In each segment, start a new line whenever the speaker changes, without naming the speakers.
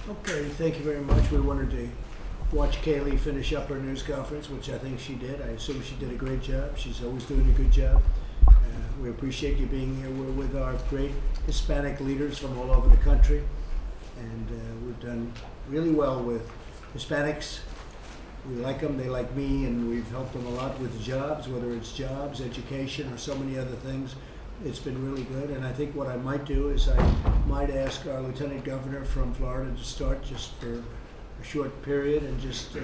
Okay, thank you very much. We wanted to watch Kaylee finish up her news conference, which I think she did. I assume she did a great job. She's always doing a good job. We appreciate you being here. We're with our great Hispanic leaders from all over the country, and we've done really well with Hispanics. We like them, they like me, and we've helped them a lot with jobs, whether it's jobs, education, or so many other things. It's been really good, and I think what I might do is I might ask our Lieutenant Governor from Florida to start just for a short period and just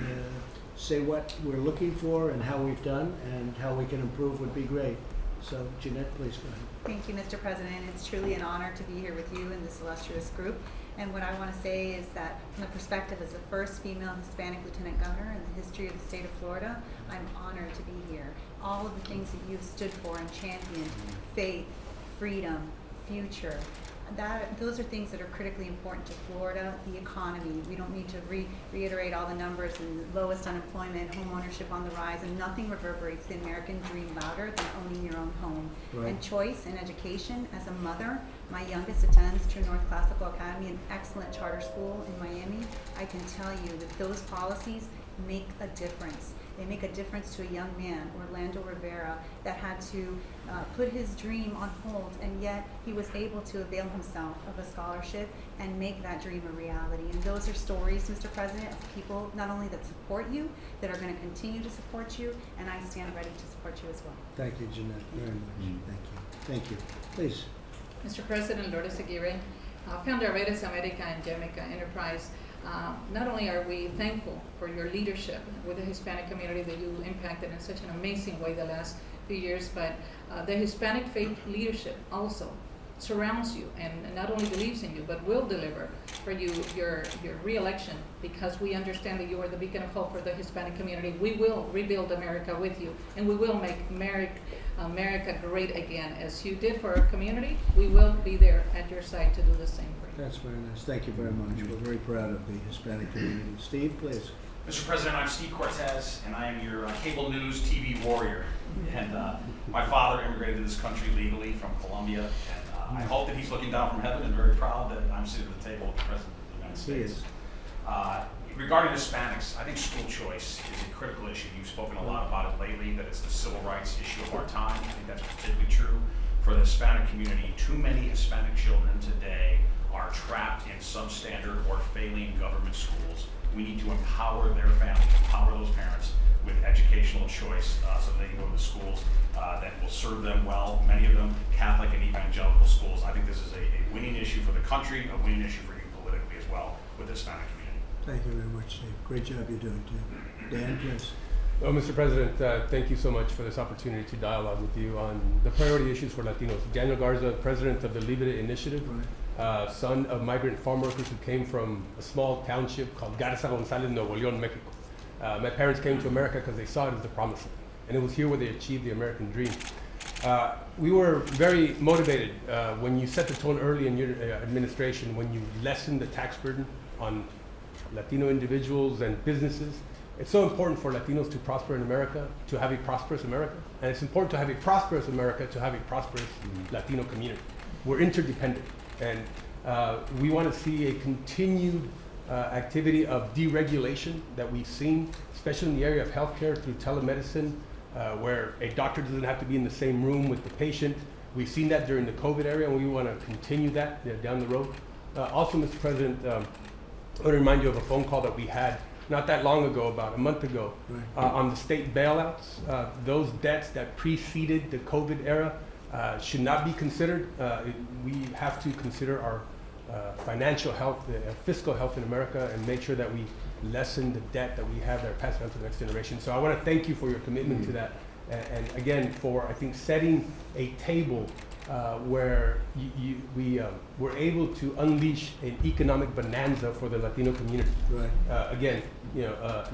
say what we're looking for and how we've done and how we can improve would be great. So, Jeanette, please go ahead.
Thank you, Mr. President. It's truly an honor to be here with you and this illustrious group. And what I want to say is that from the perspective as the first female Hispanic Lieutenant Governor in the history of the state of Florida, I'm honored to be here. All of the things that you've stood for and championed, faith, freedom, future, those are things that are critically important to Florida, the economy. We don't need to reiterate all the numbers and lowest unemployment, home ownership on the rise, and nothing reverberates the American dream louder than owning your own home.
Right.
And choice and education. As a mother, my youngest attends True North Classical Academy, an excellent charter school in Miami. I can tell you that those policies make a difference. They make a difference to a young man, Orlando Rivera, that had to put his dream on hold, and yet he was able to avail himself of a scholarship and make that dream a reality. And those are stories, Mr. President, of people not only that support you, that are going to continue to support you, and I stand ready to support you as well.
Thank you, Jeanette, very much. Thank you. Thank you. Please.
Mr. President, Lourdes Aguirre, founder of Eres America and Jamaica Enterprise. Not only are we thankful for your leadership with the Hispanic community that you impacted in such an amazing way the last few years, but the Hispanic faith leadership also surrounds you and not only believes in you, but will deliver for you your re-election, because we understand that you are the beacon of hope for the Hispanic community. We will rebuild America with you, and we will make America great again. As you did for our community, we will be there at your side to do the same for you.
That's very nice. Thank you very much. We're very proud of the Hispanic community. Steve, please.
Mr. President, I'm Steve Cortez, and I am your cable news TV warrior. And my father immigrated to this country legally from Colombia, and I hope that he's looking down from heaven and very proud that I'm sitting at the table with the President of the United States. Regarding Hispanics, I think school choice is a critical issue. You've spoken a lot about it lately, that it's the civil rights issue of our time. I think that's particularly true for the Hispanic community. Too many Hispanic children today are trapped in substandard or failing government schools. We need to empower their families, empower those parents with educational choice so they can go to the schools that will serve them well, many of them Catholic and evangelical schools. I think this is a winning issue for the country, a winning issue for you politically as well with the Hispanic community.
Thank you very much, Steve. Great job you're doing, too. Dan, please.
Well, Mr. President, thank you so much for this opportunity to dialogue with you on the priority issues for Latinos. Daniel Garza, president of the Libre Initiative, son of migrant farm workers who came from a small township called Garza Gonzalez, Nuevo León, Mexico. My parents came to America because they saw it as the promised land, and it was here where they achieved the American dream. We were very motivated when you set the tone early in your administration, when you lessened the tax burden on Latino individuals and businesses. It's so important for Latinos to prosper in America, to have a prosperous America. And it's important to have a prosperous America, to have a prosperous Latino community. We're interdependent. And we want to see a continued activity of deregulation that we've seen, especially in the area of healthcare through telemedicine, where a doctor doesn't have to be in the same room with the patient. We've seen that during the COVID era, and we want to continue that down the road. Also, Mr. President, I want to remind you of a phone call that we had not that long ago, about a month ago, on the state bailouts. Those debts that preceded the COVID era should not be considered. We have to consider our financial health, fiscal health in America, and make sure that we lessen the debt that we have that are passed on to the next generation. So I want to thank you for your commitment to that, and again, for, I think, setting a table where we were able to unleash an economic bonanza for the Latino community. Again,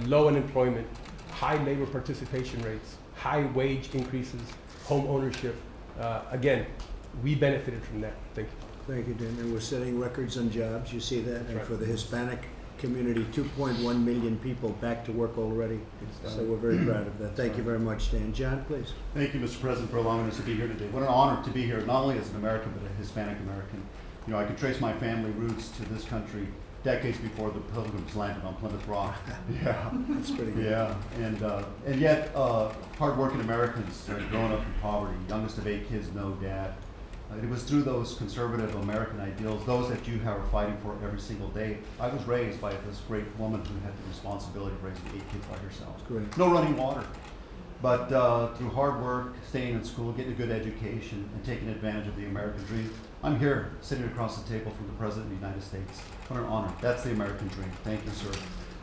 low unemployment, high labor participation rates, high wage increases, home ownership. Again, we benefited from that. Thank you.
Thank you, Dan. And we're setting records on jobs. You see that? And for the Hispanic community, 2.1 million people back to work already. So we're very proud of that. Thank you very much, Dan. John, please.
Thank you, Mr. President, for allowing us to be here today. What an honor to be here, not only as an American, but a Hispanic American. You know, I can trace my family roots to this country decades before the Pilgrims landed on Plymouth Rock. Yeah.
That's pretty good.
Yeah, and yet, hardworking Americans growing up in poverty, youngest of 8 kids, no dad. It was through those conservative American ideals, those that you are fighting for every single day. I was raised by this great woman who had the responsibility of raising 8 kids by herself.
Great.
No running water. But through hard work, staying in school, getting a good education, and taking advantage of the American dream, I'm here sitting across the table from the President of the United States. What an honor. That's the American dream. Thank you, sir.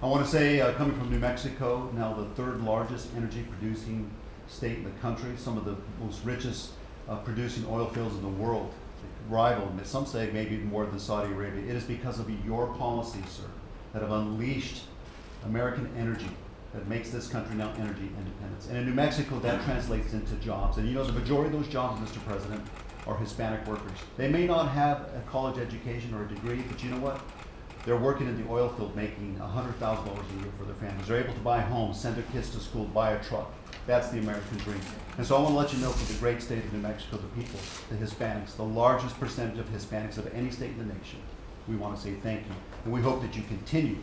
I want to say, coming from New Mexico, now the 3rd largest energy producing state in the country, some of the most richest producing oil fields in the world, rival, some say maybe more than Saudi Arabia. It is because of your policies, sir, that have unleashed American energy that makes this country now energy independence. And in New Mexico, that translates into jobs. And you know, the majority of those jobs, Mr. President, are Hispanic workers. They may not have a college education or a degree, but you know what? They're working in the oil field making $100,000 a year for their families. They're able to buy homes, send their kids to school, buy a truck. That's the American dream. And so I want to let you know, for the great state of New Mexico, the people, the Hispanics, the largest percentage of Hispanics of any state in the nation, we want to say thank you. And we hope that you continue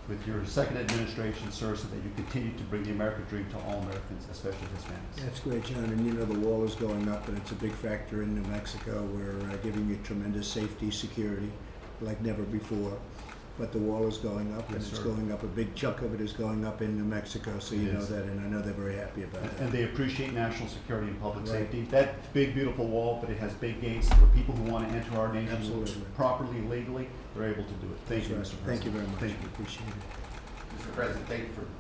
with your second administration, sir, so that you continue to bring the American dream to all Americans, especially Hispanics.
That's great, John. And you know, the wall is going up, and it's a big factor in New Mexico. We're giving you tremendous safety, security, like never before. But the wall is going up, and
Yes,
it's
sir.
going up. A big chunk of it is going up in New Mexico, so you
It
know
is.
that, and I know they're very happy about
And
that.
they appreciate national security and public
Right.
safety. That big, beautiful wall, but it has big gates for people who want to enter our nation
Absolutely.
properly, legally. They're able to do it. Thank you,
That's
Mr.
right.
President.
Thank you very much.
Thank you.
Appreciate it.
Mr. President,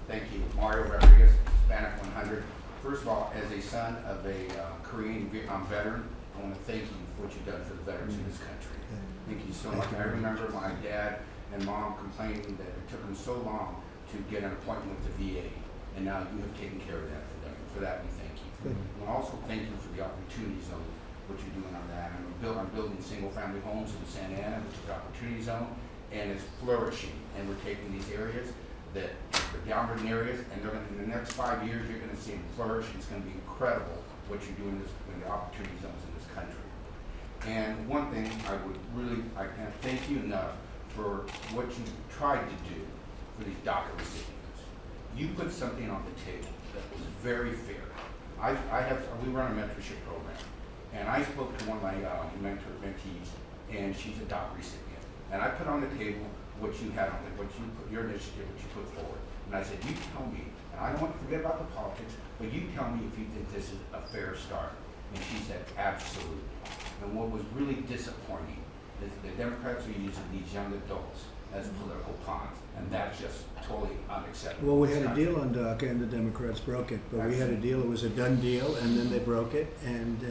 thank you. Mario Rodriguez, Hispanic 100. First of all, as a son of a Korean Vietnam veteran, I want to thank you for what you've done for the veterans in this country. Thank you so
Thank
much.
you
I
very
remember my dad and mom complaining that it took them so long to get an appointment with the VA, and now you have taken care of that for them. For that, we thank you.
Good.
And also thank you for the opportunity zone, what you're doing on that. I'm building single-family homes in Santa Ana, which is the opportunity zone, and it's flourishing. And we're taking these areas that are downward areas, and they're gonna, in the next 5 years, you're going to see them flourish. It's going to be incredible what you're doing in the opportunity zones in this country. And one thing I can't thank you enough for what you tried to do for these DACA recipients. You put something on the table that was very fair. We run a mentorship program, and I spoke to one of my mentees, and she's a DACA recipient. And I put on the table what you had on it, your initiative, what you put forward. And I said, you tell me, and I don't want to forget about the politics, but you tell me if you think this is a fair start. And she said, absolutely. And what was really disappointing is the Democrats are using these young adults as political pawns, and that's just totally unacceptable.
Well, we had a deal on DACA, and the Democrats broke it. But we had a deal; it was a done deal, and then they broke it. And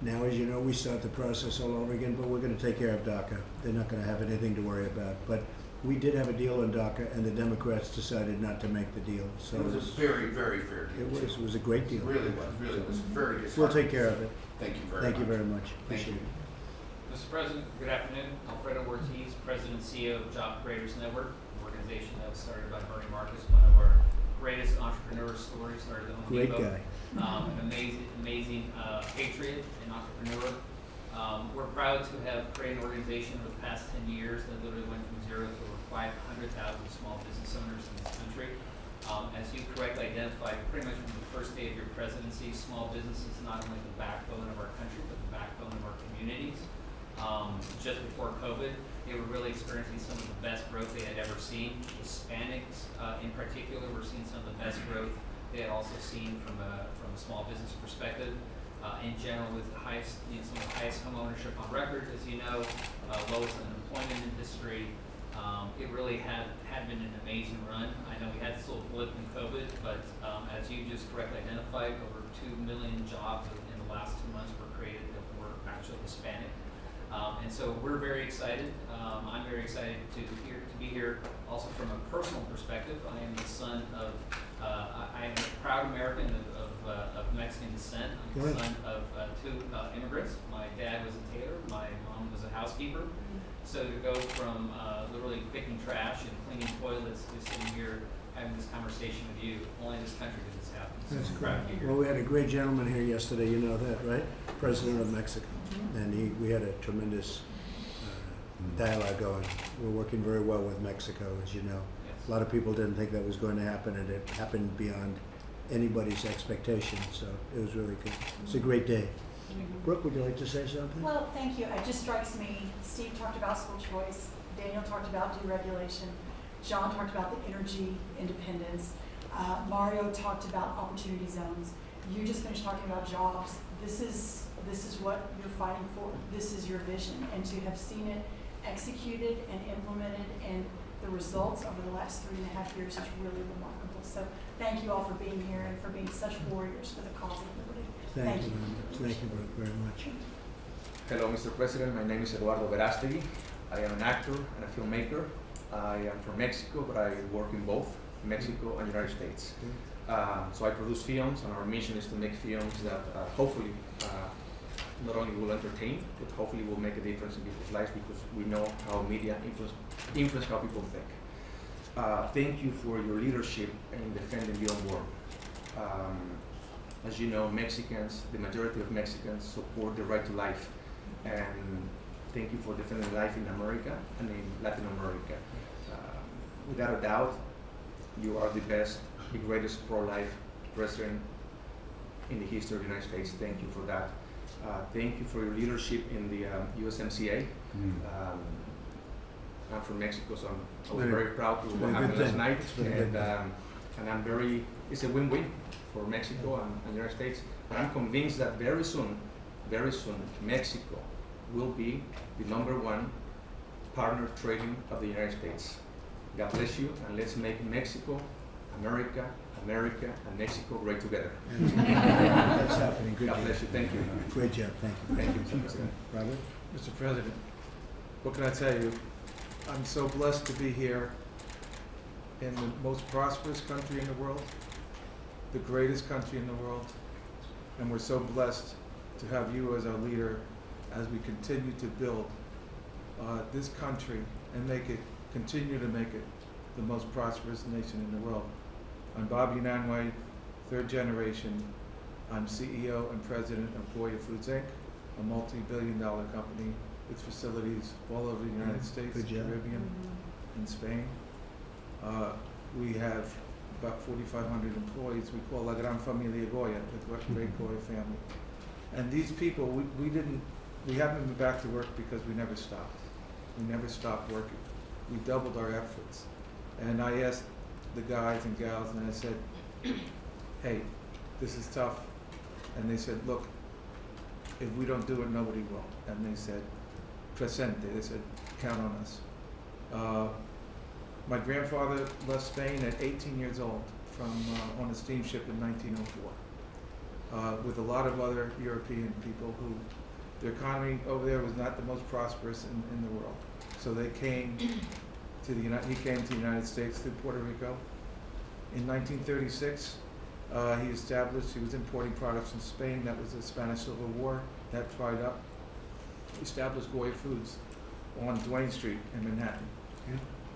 now, as you know, we start the process all over again. But we're going to take care of DACA. They're not going to have anything to worry about. But we did have a deal on DACA, and the Democrats decided not to make the deal. So
It was a very, very fair deal.
it was a great
It
deal.
really was very disheartening.
We'll take care of it.
Thank you very much.
Thank you very much.
Thank
Appreciate
you.
it.
Mr. President, good afternoon. Alfredo Ortiz, President and CEO of Job Creators Network, an organization that was started by Bernie Marcus, one of our greatest entrepreneur stories, started at Home
Great
Depot.
guy.
An amazing patriot and entrepreneur. We're proud to have created an organization over the past 10 years that literally went from zero to over 500,000 small business owners in this country. As you correctly identified, pretty much from the first day of your presidency, small business is not only the backbone of our country, but the backbone of our communities. Just before COVID, they were really experiencing some of the best growth they had ever seen. Hispanics, in particular, were seeing some of the best growth they had also seen from a small business perspective. In general, with the highest, some of the highest home ownership on record, as you know, lowest unemployment in history. It really had been an amazing run. I know we had this little blip in COVID, but as you just correctly identified, over 2 million jobs in the last 2 months were created that were actually Hispanic. And so we're very excited. I'm very excited to be here. Also from a personal perspective, I am the son of, I am a proud American of Mexican descent. I'm the
Good.
son of 2 immigrants. My dad was a tailor. My mom was a housekeeper. So to go from literally picking trash and cleaning toilets to sitting here having this conversation with you, only in this country does this happen. So
That's
I'm proud to be
great.
here.
Well, we had a great gentleman here yesterday. You know that, right? President of Mexico, and we had a tremendous dialogue going. We're working very well with Mexico, as you know.
Yes.
A lot of people didn't think that was going to happen, and it happened beyond anybody's expectations, so it was really good. It's a great day. Brooke, would you like to say something?
Well, thank you. It just strikes me, Steve talked about school choice, Daniel talked about deregulation, John talked about the energy independence, Mario talked about opportunity zones. You just finished talking about jobs. This is what you're fighting for. This is your vision, and to have seen it executed and implemented and the results over the last 3.5 years is really remarkable. So thank you all for being here and for being such warriors for the cause of liberty.
Thank you very much. Thank you, Brooke, very much.
Hello, Mr. President. My name is Eduardo Verástegui. I am an actor and a filmmaker. I am from Mexico, but I work in both Mexico and United States. So I produce films, and our mission is to make films that hopefully not only will entertain, but hopefully will make a difference in people's lives, because we know how media influence how people think. Thank you for your leadership in defending the unborn. As you know, Mexicans, the majority of Mexicans support the right to life, and thank you for defending life in America and in Latin America. Without a doubt, you are the best, the greatest pro-life president in the history of the United States. Thank you for that. Thank you for your leadership in the USMCA. I'm from Mexico, so I was very proud to what happened last night, and I'm very, it's a win-win for Mexico and the United States. And I'm convinced that very soon, Mexico will be the #1 partner trading of the United States. God bless you, and let's make Mexico, America, and Mexico great together.
That's happening. Good
God
job.
bless you. Thank you.
Great job. Thank you.
Thank you, Mr. President.
Robert?
Mr. President, what can I tell you? I'm so blessed to be here in the most prosperous country in the world, the greatest country in the world, and we're so blessed to have you as our leader as we continue to build this country and continue to make it the most prosperous nation in the world. I'm Bobby Nanway, 3rd generation. I'm CEO and president of Goya Foods Inc., a multi-billion-dollar company with facilities all over the United States, the Caribbean, and Spain. We have about 4,500 employees. We call La Gran Familia Goya, the Great Goya family. And these people, we haven't been back to work because we never stopped. We never stopped working. We doubled our efforts. And I asked the guys and gals, and I said, hey, this is tough. And they said, look, if we don't do it, nobody will. And they said, presente, they said, count on us. My grandfather left Spain at 18 years old on a steamship in 1904 with a lot of other European people who the economy over there was not the most prosperous in the world. So they came to he came to the United States through Puerto Rico. In 1936, he was importing products from Spain. That was the Spanish Civil War. That dried up. He established Goya Foods on Duane Street in Manhattan.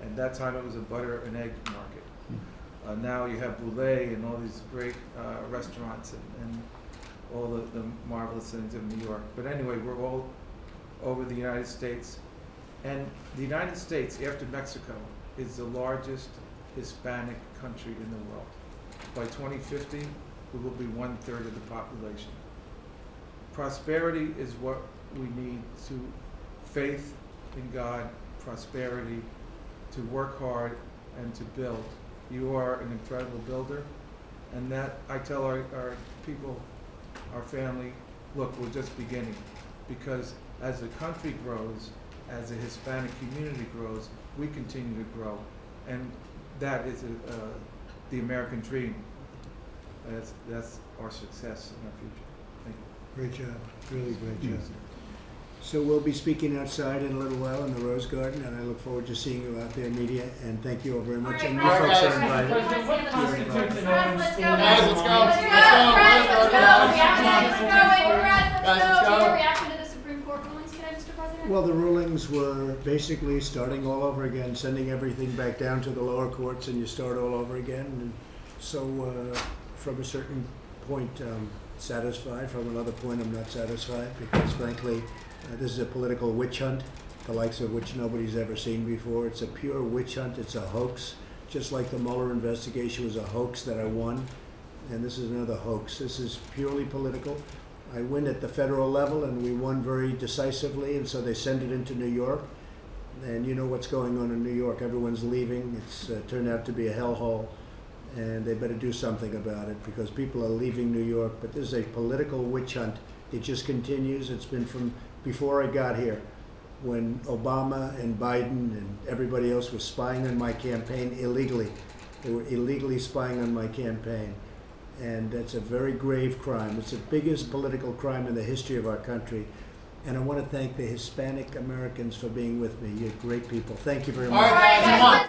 At that time, it was a butter and egg market. Now you have Boulay and all these great restaurants and all the marvelous things in New York. But anyway, we're all over the United States. And the United States, after Mexico, is the largest Hispanic country in the world. By 2050, we will be 1/3 of the population. Prosperity is what we need to faith in God, prosperity, to work hard and to build. You are an incredible builder, and that I tell our people, our family, look, we're just beginning, because as the country grows, as the Hispanic community grows, we continue to grow, and that is the American dream. That's our success in our future. Thank you.
Great job. Really great job. So we'll be speaking outside in a little while in the Rose Garden, and I look forward to seeing you out there, media, and thank you all very much. And you folks are invited.
Let's go.
You're invited.
Let's go. Your reaction to the Supreme Court rulings today, Mr. President?
Well, the rulings were basically starting all over again, sending everything back down to the lower courts, and you start all over again. And so from a certain point, I'm satisfied. From another point, I'm not satisfied, because frankly, this is a political witch hunt, the likes of which nobody's ever seen before. It's a pure witch hunt. It's a hoax, just like the Mueller investigation was a hoax that I won. And this is another hoax. This is purely political. I win at the federal level, and we won very decisively, and so they send it into New York. And you know what's going on in New York. Everyone's leaving. It's turned out to be a hellhole, and they better do something about it because people are leaving New York. But this is a political witch hunt. It just continues. It's been from before I got here, when Obama and Biden and everybody else was spying on my campaign illegally. They were illegally spying on my campaign. And that's a very grave crime. It's the biggest political crime in the history of our country. And I want to thank the Hispanic Americans for being with me. You're great people. Thank you very much.
All right, guys.